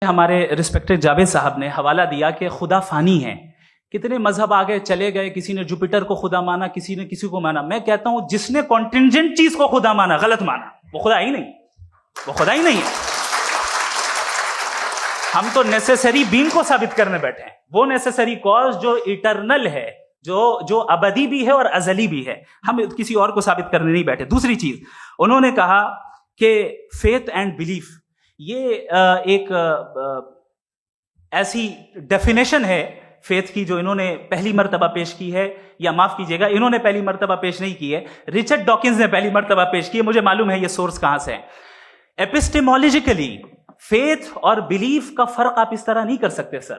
ہمارے ریسپیکٹڈ جاوید صاحب نے حوالہ دیا کہ خدا فانی ہے. کتنے مذہب آگے چلے گئے, کسی نے جوپیٹر کو خدا مانا, کسی نے کسی کو مانا. میں کہتا ہوں جس نے کانٹینجنٹ چیز کو خدا مانا غلط مانا, وہ خدا ہی نہیں, وہ خدا ہی نہیں ہے. ہم تو نیسیسری بینگ کو ثابت کرنے بیٹھے ہیں, وہ نیسیسری کاز جو ایٹرنل ہے, جو ابدی بھی ہے اور ازلی بھی ہے. ہم کسی اور کو ثابت کرنے نہیں بیٹھے. دوسری چیز انہوں نے کہا کہ فیتھ اینڈ بلیف, یہ ایک ایسی ڈیفینیشن ہے فیتھ کی جو انہوں نے پہلی مرتبہ پیش کی ہے, یا معاف کیجیے گا انہوں نے پہلی مرتبہ پیش نہیں کی ہے, رچرڈ ڈاکنز نے پہلی مرتبہ پیش کی ہے. مجھے معلوم ہے یہ سورس کہاں سے ہے. ایپسٹیمولوجیکلی فیتھ اور بلیف کا فرق آپ اس طرح نہیں کر سکتے سر.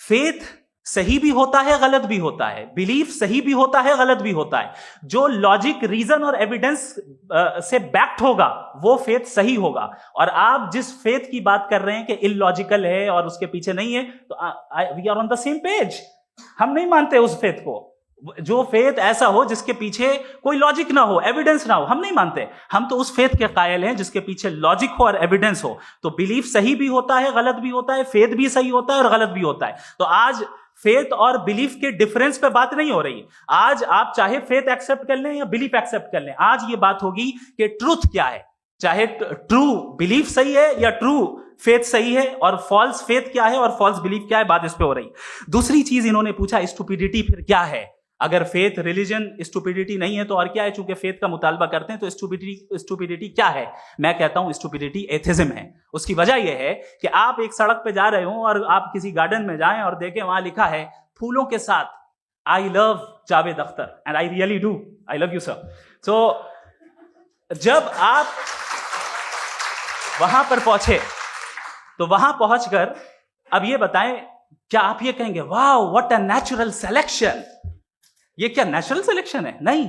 فیتھ صحیح بھی ہوتا ہے, غلط بھی ہوتا ہے. بلیف صحیح بھی ہوتا ہے, غلط بھی ہوتا ہے. جو لاجک, ریزن اور ایویڈنس سے بیکڈ ہوگا وہ فیتھ صحیح ہوگا. اور آپ جس فیتھ کی بات کر رہے ہیں کہ ان لاجیکل ہے اور اس کے پیچھے نہیں ہے, تو we are on the same page. ہم نہیں مانتے اس فیتھ کو. جو فیتھ ایسا ہو جس کے پیچھے کوئی لاجک نہ ہو, ایویڈنس نہ ہو, ہم نہیں مانتے. ہم تو اس فیتھ کے قائل ہیں جس کے پیچھے لاجک ہو اور ایویڈنس ہو. تو بلیف صحیح بھی ہوتا ہے, غلط بھی ہوتا ہے. فیتھ بھی صحیح ہوتا ہے اور غلط بھی ہوتا ہے. تو آج فیتھ اور بلیف کے ڈفرنس پہ بات نہیں ہو رہی. آج آپ چاہے فیتھ ایکسپٹ کر لیں یا بلیف ایکسپٹ کر لیں, آج یہ بات ہوگی کہ ٹروتھ کیا ہے. چاہے ٹرو بلیف صحیح ہے یا ٹرو فیتھ صحیح ہے, اور فالس فیتھ کیا ہے اور فالس بلیف کیا ہے, بات اس پہ ہو رہی. دوسری چیز انہوں نے پوچھا اسٹوپیڈیٹی پھر کیا ہے. اگر فیتھ ریلیجن اسٹوپیڈیٹی نہیں ہے تو اور کیا ہے؟ چونکہ فیتھ کا مطالبہ کرتے ہیں تو اسٹوپیڈیٹی کیا ہے؟ میں کہتا ہوں اسٹوپیڈیٹی ایتھزم ہے. اس کی وجہ یہ ہے کہ آپ ایک سڑک پہ جا رہے ہوں اور آپ کسی گارڈن میں جائیں اور دیکھیں وہاں لکھا ہے پھولوں کے ساتھ I love Javed Akhtar, and I really do, I love you sir. So جب آپ وہاں پر پہنچے تو وہاں پہنچ کر اب یہ بتائیں, کیا آپ یہ کہیں گے واو واٹ اے نیچرل سلیکشن؟ یہ کیا نیچرل سلیکشن ہے؟ نہیں,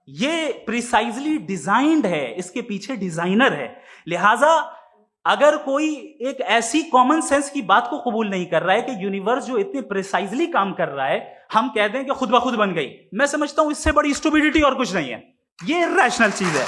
یہ پریسائزلی ڈیزائنڈ ہے, اس کے پیچھے ڈیزائنر ہے. لہذا اگر کوئی ایک ایسی کامن سینس کی بات کو قبول نہیں کر رہا ہے کہ یونیورس جو اتنے پریسائزلی کام کر رہا ہے, ہم کہہ دیں کہ خود بخود بن گئی, میں سمجھتا ہوں اس سے بڑی اسٹوپیڈیٹی اور کچھ نہیں ہے. یہ ریشنل چیز ہے.